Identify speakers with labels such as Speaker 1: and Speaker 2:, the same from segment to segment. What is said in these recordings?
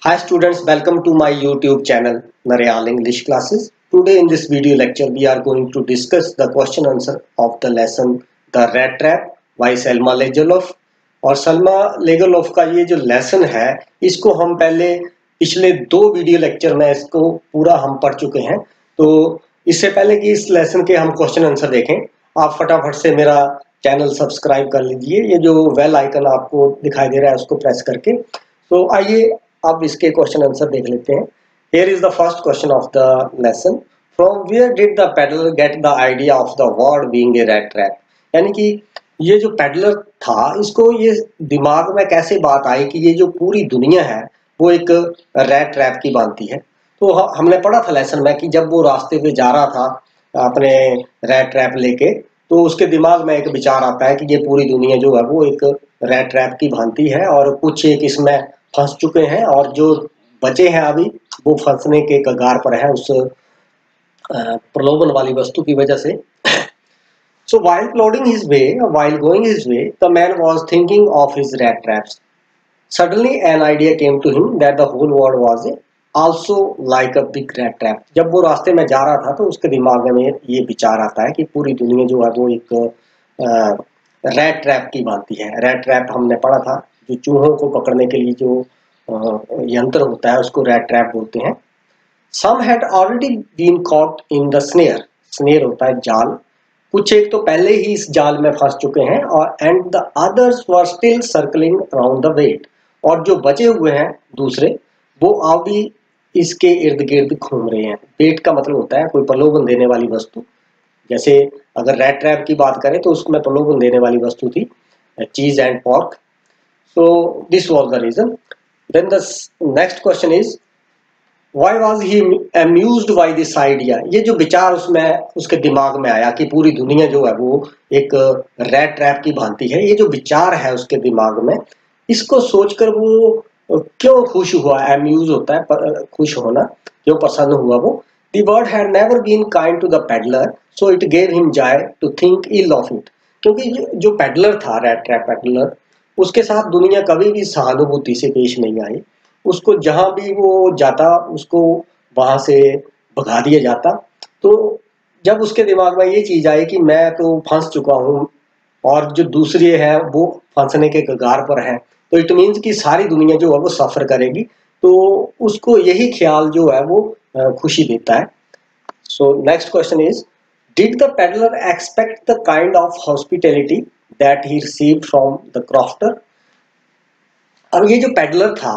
Speaker 1: Hi students, welcome to my YouTube channel Naryal English Classes. Today in this video lecture we are going to discuss the question answer of the lesson The Rat Trap by Selma Lagerlöf। और सलमा लेगरलॉफ का ये जो lesson है इसको हम पहले पिछले दो वीडियो लेक्चर में इसको पूरा हम पढ़ चुके हैं। तो इससे पहले कि इस लेसन के हम क्वेश्चन आंसर देखें, आप फटाफट से मेरा चैनल सब्सक्राइब कर लीजिए। ये जो बेल आइकन आपको दिखाई दे रहा है उसको प्रेस करके। तो आइए अब इसके क्वेश्चन आंसर देख लेते हैं। Here is the first question of the lesson. From where did the peddler get the idea of the word being a rat trap? यानी कि ये जो पेडलर था इसको ये दिमाग में कैसे बात आई कि ये जो पूरी दुनिया है वो एक रैट ट्रैप की बांधती है। तो हमने पढ़ा था लेसन में कि जब वो रास्ते पे जा रहा था अपने रैट ट्रैप लेके, तो उसके दिमाग में एक विचार आता है कि ये पूरी दुनिया जो है वो एक रैट ट्रैप की भांति है और कुछ एक इसमें फंस चुके हैं और जो बचे हैं अभी वो फंसने के कगार पर है उस प्रलोभन वाली वस्तु की वजह से। So while going his way, the man was thinking of his rat traps. Suddenly an idea came to him that the whole world was also like a big rat trap. जब वो रास्ते में जा रहा था तो उसके दिमाग में ये विचार आता है कि पूरी दुनिया जो है वो एक रैट ट्रैप की भांति है। रैट ट्रैप हमने पढ़ा था, जो चूहों को पकड़ने के लिए जो यंत्र होता है उसको रैट ट्रैप बोलते हैं। Some had already been caught in the snare. Snare होता है जाल। कुछ एक तो पहले ही इस जाल में फंस चुके हैं और and the others were still circling around the bait, और जो बचे हुए हैं दूसरे वो अभी इसके इर्द गिर्द घूम रहे हैं। बेट का मतलब होता है कोई प्रलोभन देने वाली वस्तु। जैसे अगर रैट ट्रैप की बात करें तो उसमें प्रलोभन देने वाली वस्तु थी cheese and pork. So this was the reason. Then the next question is Why was he amused by this idea? ये जो विचार उसमें उसके दिमाग में आया कि पूरी दुनिया जो है वो एक रैट ट्रैप की भांति है, ये जो विचार है उसके दिमाग में, इसको सोचकर वो क्यों खुश हुआ? अम्यूज होता है खुश होना, क्यों प्रसन्न हुआ वो। The word had never been kind to the peddler, so it gave him joy to think ill of it. क्योंकि जो पेडलर था, रैट ट्रैप पेडलर, उसके साथ दुनिया कभी भी सहानुभूति से पेश नहीं आई। उसको जहां भी वो जाता उसको वहां से भगा दिया जाता। तो जब उसके दिमाग में ये चीज आई कि मैं तो फंस चुका हूं और जो दूसरी है वो फंसने के कगार पर है, तो इट मीन्स कि सारी दुनिया जो है वो सफर करेगी, तो उसको यही ख्याल जो है वो खुशी देता है। सो next question is, did the peddler expect the kind of hospitality that he received from the crofter? अब ये जो पेडलर था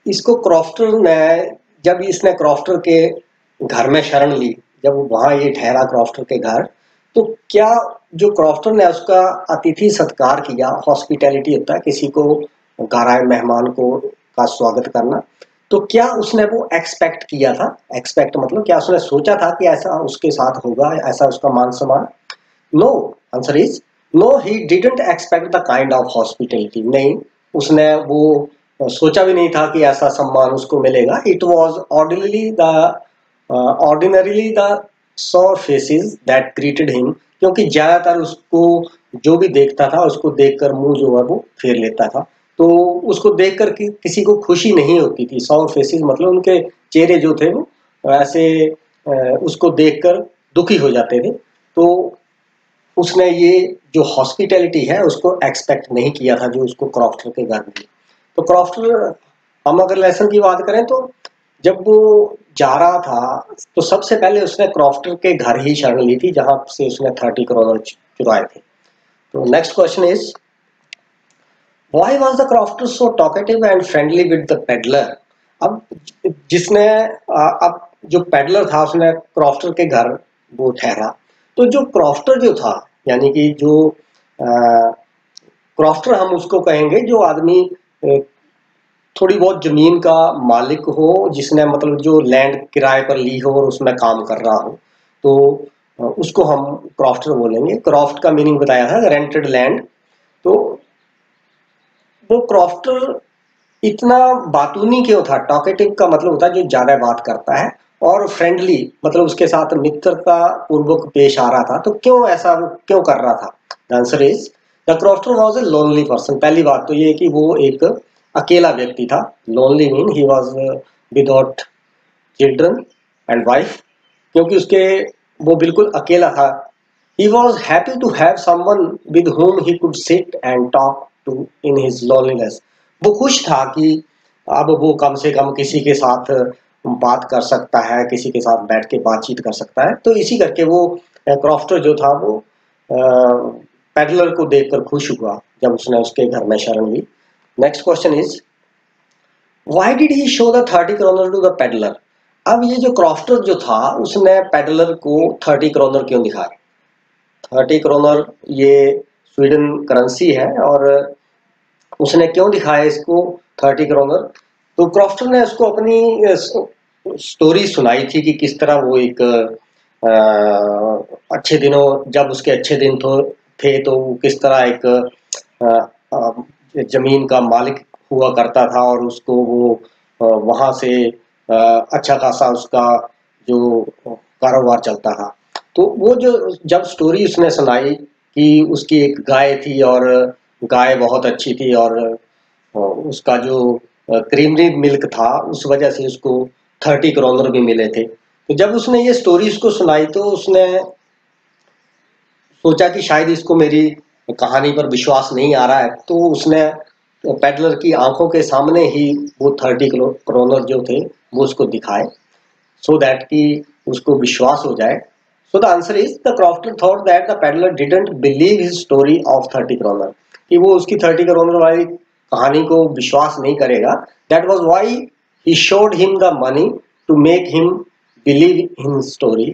Speaker 1: इसको क्रॉफ्टर ने, जब इसने क्रॉफ्टर के घर में शरण ली, जब वहां ये ठहरा क्रॉफ्टर के घर, तो क्या जो क्रॉफ्टर ने उसका अतिथि सत्कार किया, हॉस्पिटैलिटी होता है किसी को घर आए मेहमान को का स्वागत करना, तो क्या उसने वो एक्सपेक्ट किया था? एक्सपेक्ट मतलब क्या उसने सोचा था कि ऐसा उसके साथ होगा, ऐसा उसका मान सम्मान? No, answer is no, he didn't expect the kind of hospitality. नहीं, उसने वो सोचा भी नहीं था कि ऐसा सम्मान उसको मिलेगा। It was ordinarily the sour faces that greeted him, क्योंकि ज्यादातर उसको जो भी देखता था उसको देखकर मुंह जो है वो फेर लेता था, तो उसको देखकर किसी को खुशी नहीं होती थी। सॉर फेसेस मतलब उनके चेहरे जो थे वो ऐसे उसको देखकर दुखी हो जाते थे। तो उसने ये जो हॉस्पिटैलिटी है उसको एक्सपेक्ट नहीं किया था जो उसको क्रॉफ्टर के घर मिली। तो क्रॉफ्टर, हम अगर लेसन की बात करें तो जब वो जा रहा था तो सबसे पहले उसने क्रॉफ्टर के घर ही शरण ली थी जहां से उसने 30 करोड़ चुराए थे। तो next question is, why was the crofter so talkative and friendly with the peddler? अब जिसने अब जो पेडलर था उसने क्रॉफ्टर के घर वो ठहरा, तो जो क्रॉफ्टर जो था, यानी कि जो क्रॉफ्टर हम उसको कहेंगे जो आदमी थोड़ी बहुत जमीन का मालिक हो, जिसने मतलब जो लैंड किराए पर ली हो और उसमें काम कर रहा हो, तो उसको हम क्रॉफ्टर बोलेंगे। क्रॉफ्ट का मीनिंग बताया था रेंटेड लैंड। तो वो क्रॉफ्टर इतना बातूनी क्यों था? टॉकेटिव का मतलब होता है जो ज्यादा बात करता है, और फ्रेंडली मतलब उसके साथ मित्रता पूर्वक पेश आ रहा था। तो क्यों ऐसा वो क्यों कर रहा था? The answer is the crofter was a lonely person. पहली बात तो ये कि वो एक अकेला व्यक्ति था। Lonely mean he was without children and wife, क्योंकि उसके वो बिल्कुल अकेला था। He was happy to have someone with whom he could sit and talk to in his loneliness. वो खुश था कि अब वो कम से कम किसी के साथ बात कर सकता है, किसी के साथ बैठ के बातचीत कर सकता है। तो इसी करके वो क्रॉफ्टर जो था वो पेडलर को देखकर खुश हुआ जब उसने उसके घर में शरण ली। Next question is, why did he show the 30 kronor to the peddler? अब ये जो क्रॉफ्टर जो था उसने पेडलर को 30 क्रोनर क्यों दिखाया? 30 क्रोनर ये स्वीडन करेंसी है और उसने क्यों दिखाया इसको 30 क्रोनर? तो क्रॉफ्टर ने उसको अपनी स्टोरी सुनाई थी कि किस तरह वो एक अच्छे दिनों, जब उसके अच्छे दिन थे तो वो किस तरह एक जमीन का मालिक हुआ करता था और उसको वो वहां से अच्छा खासा उसका जो कारोबार चलता था। तो वो जो जब स्टोरी उसने सुनाई कि उसकी एक गाय थी और गाय बहुत अच्छी थी और उसका जो क्रीमरी मिल्क था उस वजह से उसको 30 क्रोनर भी मिले थे। तो जब उसने ये स्टोरी उसको सुनाई तो उसने सोचा कि शायद इसको मेरी कहानी पर विश्वास नहीं आ रहा है, तो उसने पेडलर की आंखों के सामने ही वो 30 क्रोनर जो थे वो उसको दिखाए, सो दैट कि उसको विश्वास हो जाए। So the answer is the crofter thought that the peddler didn't believe his story of 30 kroner, कि वो उसकी 30 kroner वाली कहानी को विश्वास नहीं करेगा। That was why he showed him the money to make him believe his story,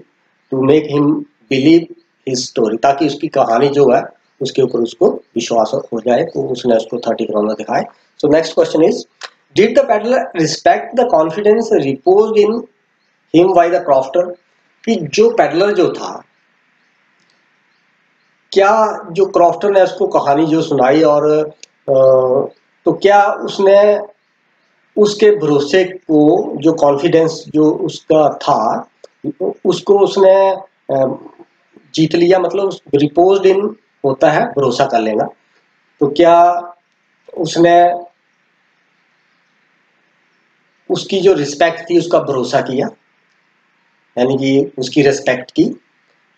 Speaker 1: to make him believe his story, ताकि उसकी कहानी जो है उसके ऊपर उसको विश्वास हो जाए। तो उसने उसको 30 kroner दिखाए। So next question is, did the peddler respect the confidence reposed in him by the crofter? कि जो पेडलर जो था, क्या जो क्रॉफ्टर ने उसको कहानी जो सुनाई और तो क्या उसने उसके भरोसे को, जो कॉन्फिडेंस जो उसका था उसको उसने जीत लिया? मतलब रिपोज्ड इन होता है भरोसा कर लेना, तो क्या उसने उसकी जो रिस्पेक्ट थी उसका भरोसा किया, यानी कि उसकी रिस्पेक्ट की?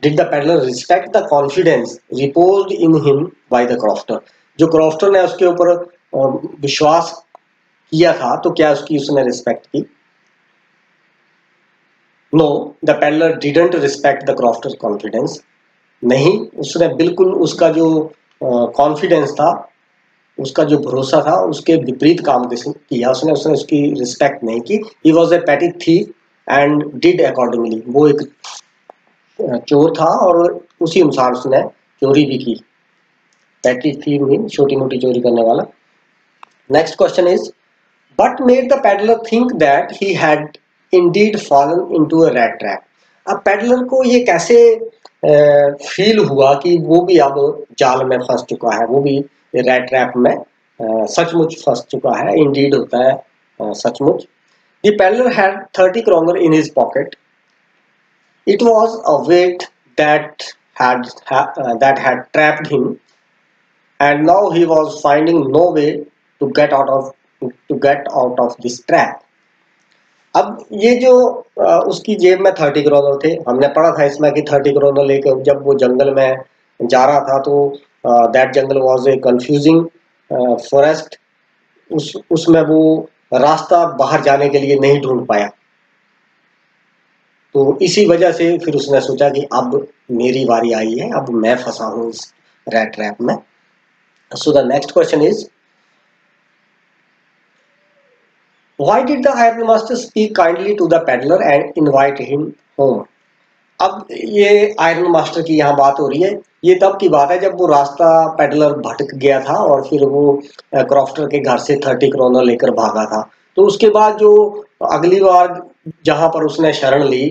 Speaker 1: Did the peddler respect the confidence reposed in him by the crofter? जो क्रॉफ्टर ने उसके ऊपर विश्वास किया था तो क्या उसकी उसने रिस्पेक्ट की? No, the peddler didn't respect the crofter's confidence. नहीं, उसने बिल्कुल उसका जो कॉन्फिडेंस था, उसका जो भरोसा था उसके विपरीत काम किया उसने उसकी रिस्पेक्ट नहीं की। He was a petty thief and did accordingly. वो एक चोर था और उसी अनुसार उसने चोरी भी की। पैटी थी मीन छोटी मोटी चोरी करने वाला। Next question is, but made the peddler think that he had Indeed fallen into a rat trap? अब पेडलर को ये कैसे फील हुआ कि वो भी अब जाल में फंस चुका है, वो भी रैट ट्रैप में सचमुच फंस चुका है। इंडीड होता है सचमुच। The peddler had 30 kronor in his pocket. It was a weight that had trapped him, and now he was finding no way to get out of this trap. अब ये जो उसकी जेब में 30 क्रोनर थे, हमने पढ़ा था इसमें कि 30 क्रोनर लेकर जब वो जंगल में जा रहा था तो that jungle was a confusing forest. उसमें वो रास्ता बाहर जाने के लिए नहीं ढूंढ पाया, तो इसी वजह से फिर उसने सोचा कि अब मेरी बारी आई है, अब मैं फंसा हूं इस रैट ट्रैप में। So the next question is, why did the iron master speak kindly to the peddler and invite him home? अब ये आयरन मास्टर की यहाँ बात हो रही है। ये तब की बात है जब वो रास्ता पेडलर भटक गया था और फिर वो क्रॉफ्टर के घर से 30 क्रोनर लेकर भागा था। तो उसके बाद जो अगली बार जहां पर उसने शरण ली,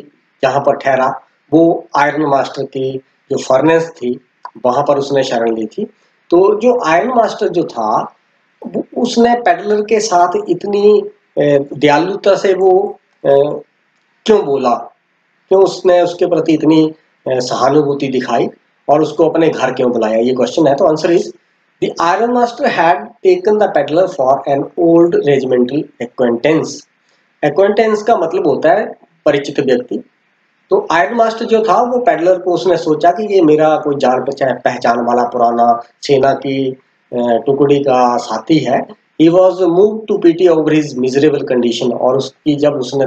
Speaker 1: जहां पर ठहरा, वो आयरन मास्टर की जो फर्नेस थी वहां पर उसने शरण ली थी। तो जो आयरन मास्टर जो था उसने पेडलर के साथ इतनी दयालुता से वो क्यों बोला, क्यों उसने उसके प्रति इतनी सहानुभूति दिखाई और उसको अपने घर क्यों बुलाया? ये क्वेश्चन है। तो answer is, The iron master had taken the peddler for an old regimental acquaintance. Acquaintance का मतलब होता है परिचित व्यक्ति। तो आयरन मास्टर जो था वो पेडलर को उसने सोचा कि ये मेरा कोई जान पहचान वाला पुराना सेना की टुकड़ी का साथी है। He was move to pity over his miserable condition, और उसकी जब उसने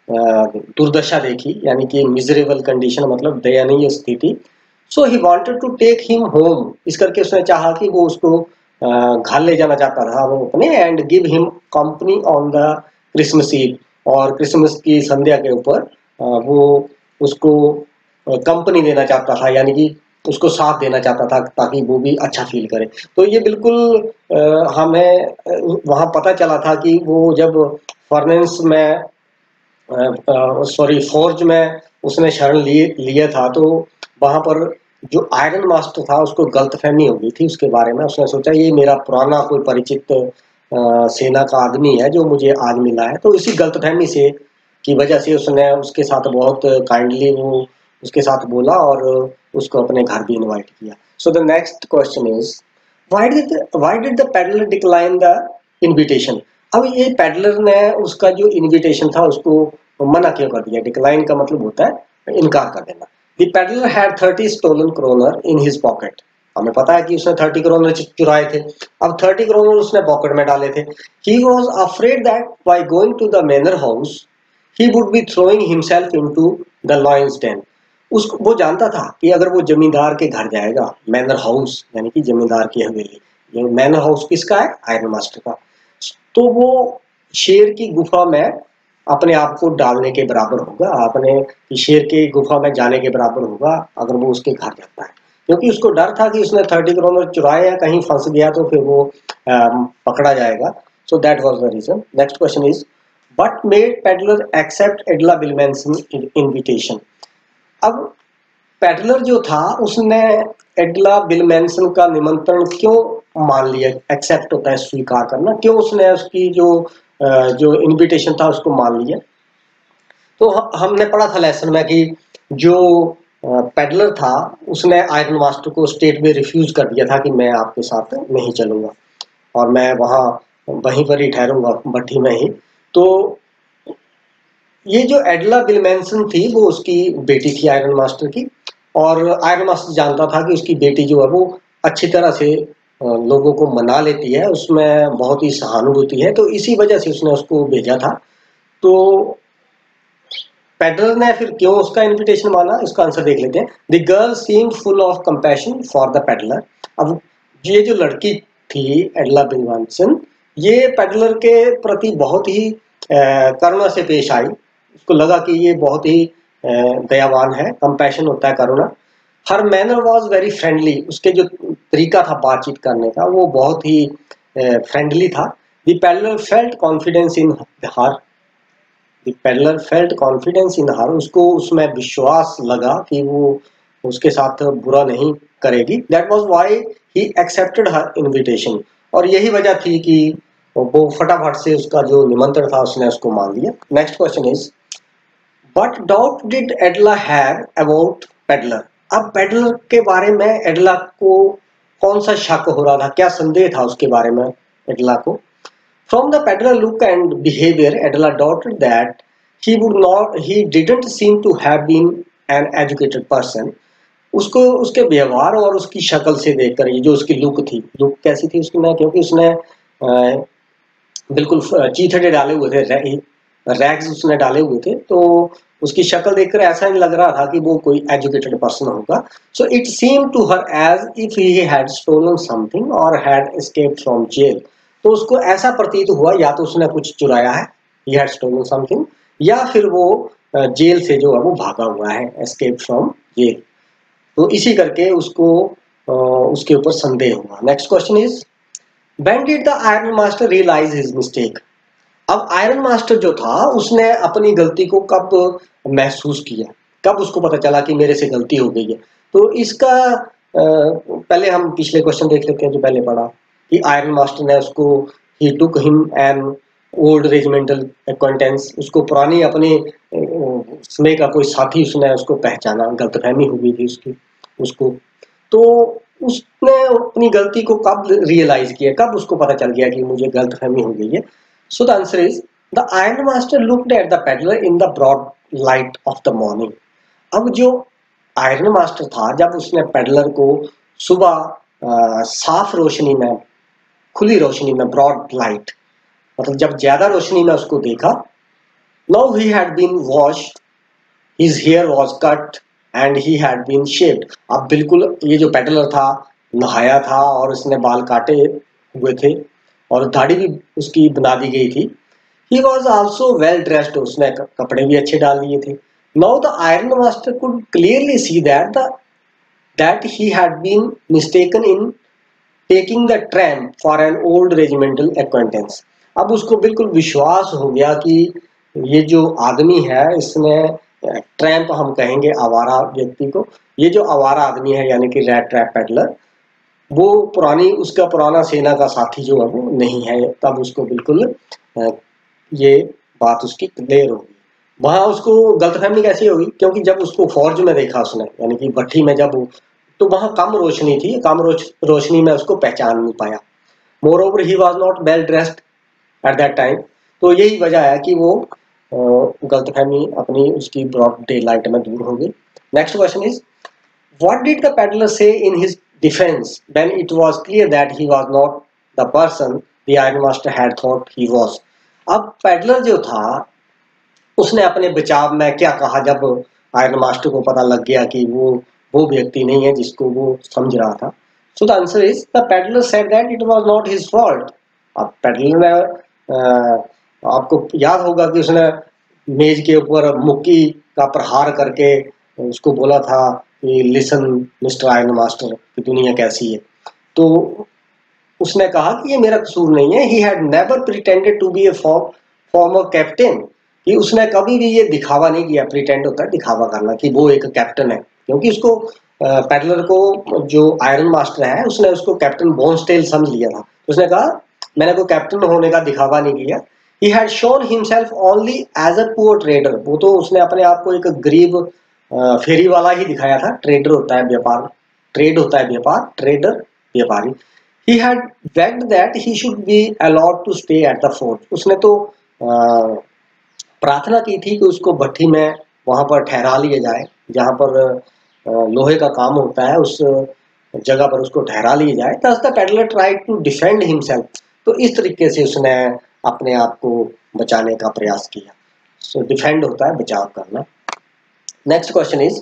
Speaker 1: दुर्दशा देखी, यानी कि मिजरेबल कंडीशन मतलब दयनीय स्थिति, so he wanted to take him home, इस करके उसने चाहा कि वो उसको घर ले जाना चाहता था वो अपने, and give him company on the Christmas Eve, और क्रिसमस की संध्या के ऊपर वो उसको कंपनी देना चाहता था, यानी कि उसको साथ देना चाहता था ताकि वो भी अच्छा फील करे। तो ये बिल्कुल हमें वहाँ पता चला था कि वो जब फर्नेंस में सॉरी फोर्ज में उसने शरण लिया था, तो वहां पर जो आयरन मास्टर था उसको गलतफहमी हो गई थी उसके बारे में। उसने सोचा ये मेरा पुराना कोई परिचित सेना का आदमी है जो मुझे आज मिला है, तो इसी गलतफहमी से की वजह से उसने उसके साथ बहुत काइंडली वो उसके साथ बोला और उसको अपने घर भी इनवाइट किया। सो the next question is, why did the peddler decline the invitation? अब ये पेडलर ने उसका जो इनविटेशन था उसको मना क्यों कर दिया? डिक्लाइन का मतलब होता है इनकार कर देना। The peddler had 30 stolen kronor in his pocket. हमें पता है कि उसने 30 क्रोनर चुराए थे। अब 30 क्रोनर उसने पॉकेट में डाले थे। He was afraid that by going to the manor house he would be throwing himself into the lion's den. उसको वो जानता था कि अगर वो जमींदार के घर जाएगा, मैनर हाउस यानी कि जमींदार की हवेली, ये मैनर हाउस किसका है? आयरन मास्टर का। तो वो शेर की गुफा में अपने आप को डालने के बराबर होगा, अपने शेर की गुफा में जाने के बराबर होगा अगर वो उसके घर जाता है, क्योंकि उसको डर था कि उसने 30 करोड़ चुराए या कहीं फंस गया तो फिर वो पकड़ा जाएगा। So that was the reason. Next question is, what made peddler accept Edla Willmansson invitation? अब पेडलर जो था उसने एडला बिलमेंसन का निमंत्रण क्यों मान लिया? एक्सेप्ट होता है स्वीकार करना। क्यों उसने उसकी जो इनविटेशन था उसको मान लिया? तो हमने पढ़ा था लेसन में कि जो पेडलर था उसने आयरन मास्टर को स्टेट में रिफ्यूज कर दिया था कि मैं आपके साथ नहीं चलूंगा और मैं वहीं पर ही ठहरूंगा, भट्टी में ही। तो ये जो एडला बिलमेंसन थी वो उसकी बेटी थी आयरन मास्टर की, और आयरन मास्टर जानता था कि उसकी बेटी जो है वो अच्छी तरह से लोगों को मना लेती है, उसमें बहुत ही सहानुभूति है, तो इसी वजह से उसने उसको भेजा था। तो पेडलर ने फिर क्यों उसका इनविटेशन माना, इसका आंसर देख लेते हैं। The girl seemed full of compassion for the peddler. अब ये जो लड़की थी एडला बिलमेंसन, ये पेडलर के प्रति बहुत ही करुणा से पेश आई। उसको लगा कि ये बहुत ही दयावान है। कंपैशन होता है करुणा। Her manner was very friendly. उसके जो तरीका था बातचीत करने का वो बहुत ही फ्रेंडली था। The peddler felt confidence in her. The peddler felt confidence in her. उसको उसमें विश्वास लगा कि वो उसके साथ बुरा नहीं करेगी। That was why he accepted her invitation. और यही वजह थी कि वो फटाफट से उसका जो निमंत्रण था उसने उसको मान लिया। Next question is, What doubt did Adela have about peddler? अब पेडलर के बारे में एडला को कौन सा शक हो रहा था, क्या संदेह था उसके बारे में एडला को? From the peddler look and behavior, Adela doubted that he didn't seem to have been an educated person. उसको उसके व्यवहार और उसकी शक्ल से देखकर, ये जो उसकी लुक कैसी थी उसकी ना, क्योंकि उसने बिल्कुल चीथड़े डाले हुए थे, रैग्स उसने डाले हुए थे, तो उसकी शक्ल देखकर ऐसा नहीं लग रहा था कि वो कोई एजुकेटेड पर्सन होगा। So it seem to her as if he had stolen something और हैड एस्केप्ड फ्रॉम जेल। तो उसको ऐसा प्रतीत हुआ या तो उसने कुछ चुराया है, ही हैड स्टोलन समथिंग, या फिर वो जेल से जो है वो भागा हुआ है, एस्केप फ्रॉम जेल। तो इसी करके उसको उसके ऊपर संदेह हुआ। Next question is, when did the iron master realise his mistake? अब आयरन मास्टर जो था उसने अपनी गलती को कब महसूस किया, कब उसको पता चला कि मेरे से गलती हो गई है? तो इसका पहले हम पिछले क्वेश्चन देख लेते हैं जो पहले पढ़ा कि आयरन मास्टर ने उसको, he took him an old regimental acquaintance, उसको पुरानी अपने समय का कोई साथी उसने उसको पहचाना, गलतफहमी हो गई थी उसकी उसको। तो उसने अपनी गलती को कब रियलाइज किया, कब उसको पता चल गया कि मुझे गलतफहमी हो गई है? So the answer is the iron master looked at the peddler in the broad light of the morning. अब जो आयरन मास्टर था, जब उसने पेडलर को सुबह साफ रोशनी में, खुली रोशनी में, ब्रॉड लाइट मतलब जब ज्यादा रोशनी में उसको देखा, now he had been washed, his hair was cut and he had been shaved. अब बिल्कुल ये जो पेडलर था नहाया था और उसने बाल काटे हुए थे और दाढ़ी भी उसकी बना दी गई थी। He was also well dressed, उसने कपड़े भी अच्छे डाल दिए थे। Now the iron master could clearly see that he had been mistaken in taking the tram for an old regimental acquaintance। अब उसको बिल्कुल विश्वास हो गया कि ये जो आदमी है, इसने ट्रैम्प हम कहेंगे आवारा व्यक्ति को, ये जो आवारा आदमी है यानी कि रेड ट्रैप पेडलर, वो उसका पुराना सेना का साथी जो है वो नहीं है। तब उसको बिल्कुल ये बात उसकी क्लियर होगी। वहां उसको गलतफहमी कैसी होगी, क्योंकि जब उसको फौज में देखा उसने, यानी कि भट्टी में जब तो वहां कम रोशनी थी, कम रोशनी में उसको पहचान नहीं पाया। More over he was not well dressed at that time. तो यही वजह है कि वो गलतफहमी अपनी उसकी ब्रॉड डे लाइट में दूर हो गई। Next question is what did the peddler say in his defence when it was clear that he was not the person the iron master had thought he was. अब peddler जो था उसने अपने बचाव में क्या कहा जब आयरन मास्टर को पता लग गया कि वो व्यक्ति नहीं है जिसको वो समझ रहा था? सो the answer is the peddler said that it was not his fault. अब पेडलर ने आपको याद होगा कि उसने मेज के ऊपर मुक्की का प्रहार करके उसको बोला था कि लिसन मिस्टर आयरन मास्टर की दुनिया कैसी है। तो उसने कहा कि ये मेरा कसूर नहीं है। He had never pretended to be a former captain, कि उसने कभी भी ये दिखावा नहीं किया। प्रिटेंड होता है दिखावा करना, कि वो एक कैप्टन है, क्योंकि उसको पेडलर को जो आयरन मास्टर है उसने उसको कैप्टन बोन्सटेल समझ लिया था। उसने कहा मैंने कोई कैप्टन होने का दिखावा नहीं किया। He had shown himself only as a poor trader. वो तो उसने अपने आप को एक गरीब फेरी वाला ही दिखाया था। ट्रेडर होता है व्यापार, ट्रेड होता है व्यापार, ट्रेडर व्यापारी। He had begged that he should be allowed to stay at the fort. उसने तो प्रार्थना की थी कि उसको भट्टी में वहां पर ठहरा लिया जाए, जहां पर लोहे का काम होता है, उस जगह पर उसको ठहरा लिया जाए। Thus the peddler tried to defend himself. तो इस तरीके से उसने अपने आप को बचाने का प्रयास किया। सो डिफेंड होता है बचाव करना। Next question is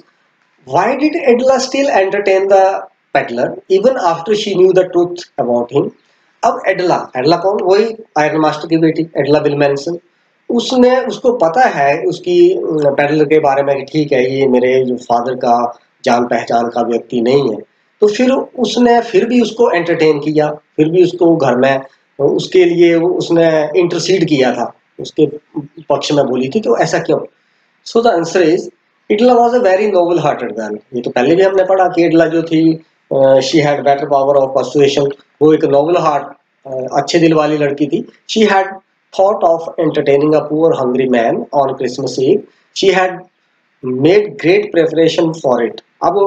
Speaker 1: why did एडला still entertain the peddler even after she knew the truth about him. अब एडला कौन? वही आयरन मास्टर की बेटी एडला विल्मेंसन। उसने उसको पता है उसकी पेडलर के बारे में कि ठीक है ये मेरे जो फादर का जान पहचान का व्यक्ति नहीं है। तो फिर उसने फिर भी उसको एंटरटेन किया, फिर भी उसको घर में उसके लिए उसने इंटरसीड किया था, उसके पक्ष में बोली थी। तो ऐसा क्यों? So the answer is Edla was a very noble hearted girl. ये तो पहले भी हमने पढ़ा कि इडला जो थी she had better power of persuasion. वो एक नोबल हार्ट अच्छे दिल वाली लड़की थी। She had thought of entertaining a poor hungry man on Christmas Eve. She had made great preparation for it. अब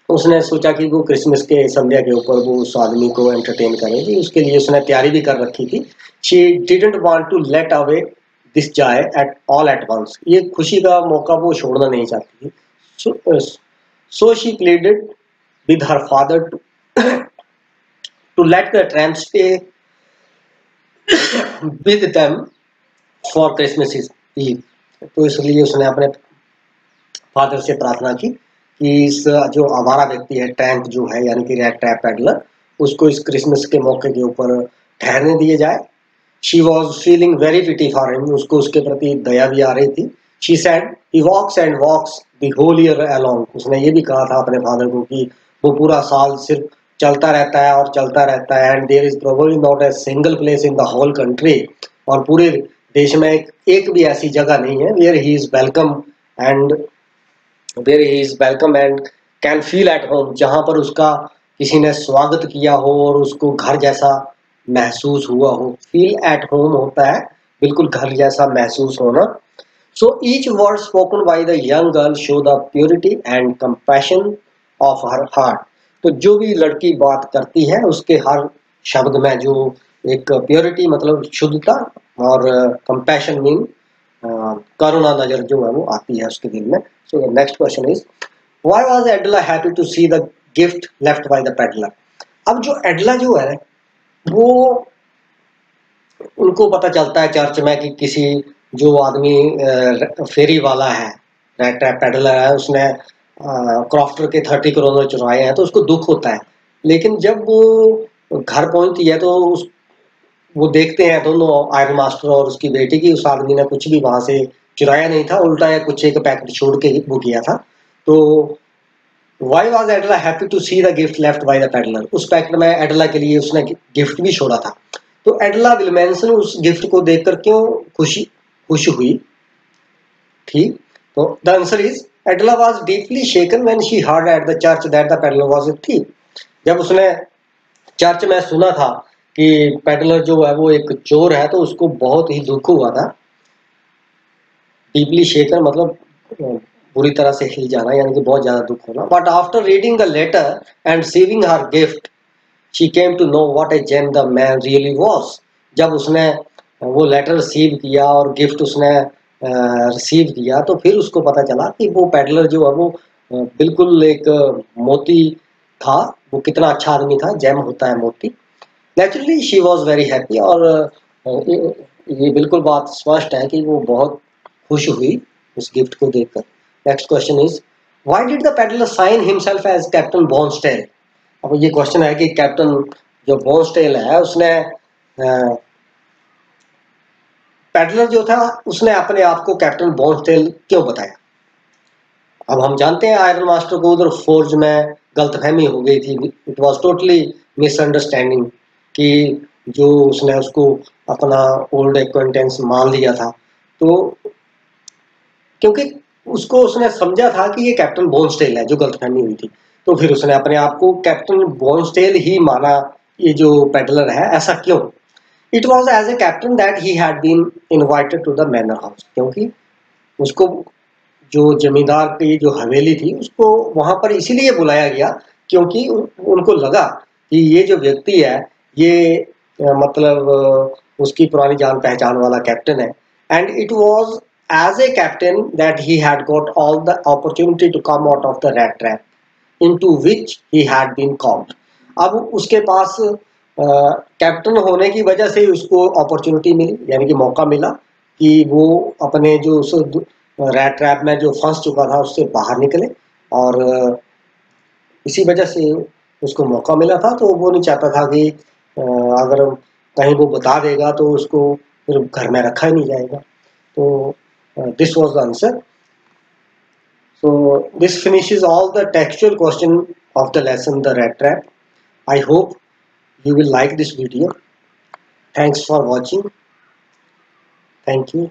Speaker 1: उसने सोचा कि वो क्रिसमस के संध्या के ऊपर वो उस आदमी को एंटरटेन करेगी, उसके लिए उसने तैयारी भी कर रखी थी। She didn't want to let away this joy at all at once. ये खुशी का मौका वो छोड़ना नहीं चाहती थी। So she pleaded with her father to let the tramp stay with them for Christmas Eve. तो इसलिए उसने अपने फादर से प्रार्थना की कि इस जो आवारा व्यक्ति है, ट्रैम्प जो है यानी कि रेड ट्रैप पेडलर, उसको इस क्रिसमस के मौके के ऊपर ठहरने दिए जाए। She was feeling very pity for him. उसको उसके प्रति दया भी आ रही थी। She said he walks and walks the whole year along. उसने ये भी कहा था अपने फादर को कि वो पूरा साल सिर्फ चलता रहता है और चलता रहता है। And there is probably not a single place in the whole country. और पूरे देश में एक भी ऐसी जगह नहीं है where he is welcome and can feel at home, जहां पर उसका किसी ने स्वागत किया हो और उसको घर जैसा महसूस हुआ हो। फील एट होम होता है बिल्कुल घर जैसा महसूस होना। So each word spoken by the young girl show the purity and compassion of her heart. तो जो भी लड़की बात करती है उसके हर शब्द में जो एक प्योरिटी मतलब शुद्धता और कंपैशन मीन करुणा नजर जो है वो आती है उसके दिल में। So next question is why was Edla happy to see the gift left by the peddler. अब जो एडला जो है वो उनको पता चलता है चर्च में कि किसी जो आदमी फेरी वाला है रेड ट्रैप पेडलर है उसने क्रॉफ्टर के 30 करोड़ चुराए हैं तो उसको दुख होता है। लेकिन जब वो घर पहुंचती है तो वो देखते हैं दोनों आयरन मास्टर और उसकी बेटी की उस आदमी ने कुछ भी वहां से चुराया नहीं था, उल्टा या कुछ एक पैकेट छोड़ के वो किया था। तो why was Edla happy to see the gift left by the peddler, उस पैकेट में एडला के लिए उसने गिफ्ट भी छोड़ा था। तो एडला विल्मेंसन उस गिफ्ट को देखकर क्यों खुश हुई? ठीक, तो the answer is एडला was deeply shaken when she heard at the church that the peddler was a thief. जब उसने चर्च में सुना था कि पेडलर जो है वो एक चोर है तो उसको बहुत ही दुख हुआ था। डीपली शेकन मतलब बुरी तरह से हिल जाना यानी कि बहुत ज्यादा दुख होना। But after reading the letter and receiving her gift she came to know what a gem the man really was. जब उसने वो लेटर रिसीव किया और गिफ्ट उसने रिसीव किया तो फिर उसको पता चला कि वो पेडलर जो है वो बिल्कुल एक मोती था, वो कितना अच्छा आदमी था, जेम होता है मोती। Naturally she was very happy और ये बिल्कुल बात स्पष्ट है कि वो बहुत खुश हुई उस गिफ्ट को देखकर। Next question is why did the peddler sign himself as captain von Stahle. अब ये क्वेश्चन है कि कैप्टन जो बॉन्स्टेल है उसने पेडलर जो था उसने अपने आप को कैप्टन बॉन्स्टेल क्यों बताया? अब हम जानते हैं आयरन मास्टर को उधर फोर्ज में गलतफहमी हो गई थी, इट वाज टोटली मिसअंडरस्टैंडिंग कि जो उसने उसको अपना ओल्ड एक्वेंटेंस मान लिया था। तो क्योंकि उसको उसने समझा था कि ये कैप्टन बॉन्स्टेल है, जो गलतफहमी हुई थी, तो फिर उसने अपने आप को कैप्टन बॉन्स्टेल ही माना। ये जो पेडलर है ऐसा क्यों? It was as a captain that he had been invited to the manor house, क्योंकि उसको जो जमींदार की जो हवेली थी उसको वहां पर इसीलिए बुलाया गया क्योंकि उनको लगा कि ये जो व्यक्ति है ये मतलब उसकी पुरानी जान पहचान वाला कैप्टन है। And it was as a captain that he had got all the opportunity to come out of the red trap into which he had been called. अब उसके पास कैप्टन होने की वजह से उसको अपॉर्चुनिटी मिली यानी कि मौका मिला कि वो अपने जो उस रेड ट्रैप में जो फंस चुका था उससे बाहर निकले। और इसी वजह से उसको मौका मिला था। तो वो नहीं चाहता था कि अगर कहीं वो बता देगा तो उसको फिर घर में रखा ही नहीं जाएगा। तो this was the answer. So this finishes all the textual question of the lesson the red trap. I hope you will like this video. Thanks for watching. Thank you.